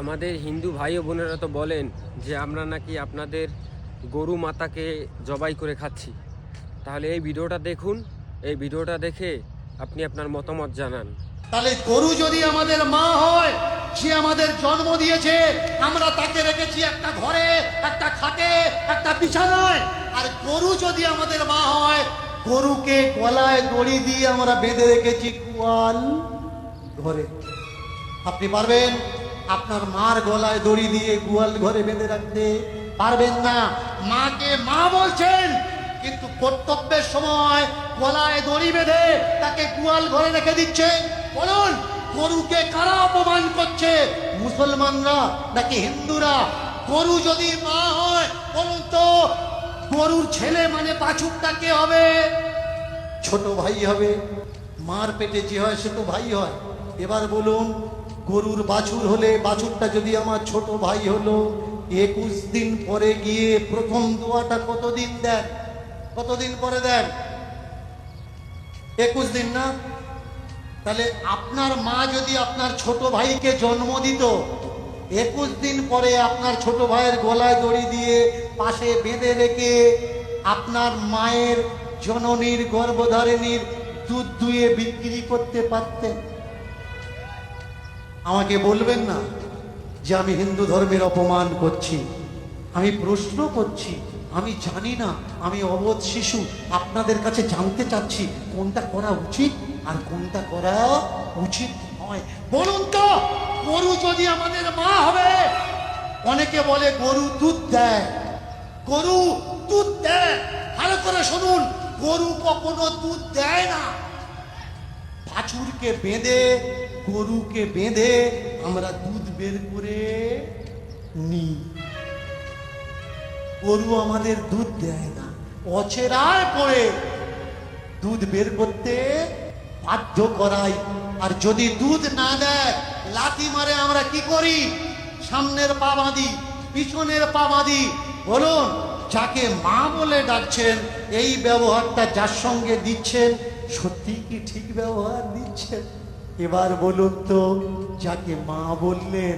আমাদের হিন্দু ভাই ও বোনেরা তো বলেন যে আমরা নাকি আপনাদের গরু মাতাকে জবাই করে খাচ্ছি। তাহলে এই ভিডিওটা দেখুন, এই ভিডিওটা দেখে আপনি আপনার মতামত জানান। তাহলে গরু যদি আমাদের মা হয়, সে আমাদের জন্ম দিয়েছে, আমরা তাকে রেখেছি একটা ঘরে, একটা খাটে, একটা বিছানায়। আর গরু যদি আমাদের মা হয়, গরুকে গলায় দড়ি দিয়ে আমরা বেঁধে রেখেছি গোয়াল ঘরে। আপনি পারবেন আপনার মার গলায় দড়ি দিয়ে গোয়াল ঘরে বেঁধে রাখতে? পারবেন না। মাকে মা বলছেন, কিন্তু কর্তব্যের সময় গলায় দড়ি বেঁধে তাকে গোয়াল ঘরে রেখে দিচ্ছেন। বলুন, গরুকে কারা অপমান করছে? মুসলমানরা নাকি হিন্দুরা? গরু যদি মা হয়, বলুন তো গরুর ছেলে মানে বাছুরটা কে হবে? ছোট ভাই হবে। মার পেটে যে হয় সে তো ভাই হয়। এবার বলুন, গরুর বাছুর হলে বাছুরটা যদি আমার ছোট ভাই হলো, 21 দিন পরে গিয়ে প্রথম দোয়াটা কতদিন দেন? কতদিন পরে দেন? 21 দিন না? তাহলে আপনার মা যদি আপনার ছোট ভাইকে জন্ম দিত, 21 দিন পরে আপনার ছোট ভাইয়ের গলায় দড়ি দিয়ে পাশে বেঁধে রেখে আপনার মায়ের জননীর গর্ভধারিণীর দুধ দুয়ে বিক্রি করতে পারতেন? আমাকে বলবেন না যে আমি হিন্দু ধর্মের অপমান করছি। আমি প্রশ্ন করছি, আমি জানি না, আমি অবোধ শিশু। আপনাদের কাছে জানতে চাচ্ছি কোনটা করা উচিত আর কোনটা করা উচিত নয়। বলুন তো, গরু যদি আমাদের মা হবে, অনেকে বলে গরু দুধ দেয়, গরু দুধ দেয়। ভালো করে শুনুন, গরু কখনো দুধ দেয় না। বাছুরকে বেঁধে, গরুকে বেঁধে আমরা দুধ বের করে নিই। গরু আমাদের দুধ দেয় না, অচেরায় পড়ে দুধ বের করতে বাধ্য করাই। আর যদি দুধ না দেয়, লাথি মারে আমরা কি করি? সামনের পা বাঁধি, পিছনের পা বাঁধি। বলুন, যাকে মা বলে ডাকছেন, এই ব্যবহারটা যার সঙ্গে দিচ্ছেন, সত্যি কি ঠিক ব্যবহার দিচ্ছেন? এবার বলুন তো, যাকে মা বললেন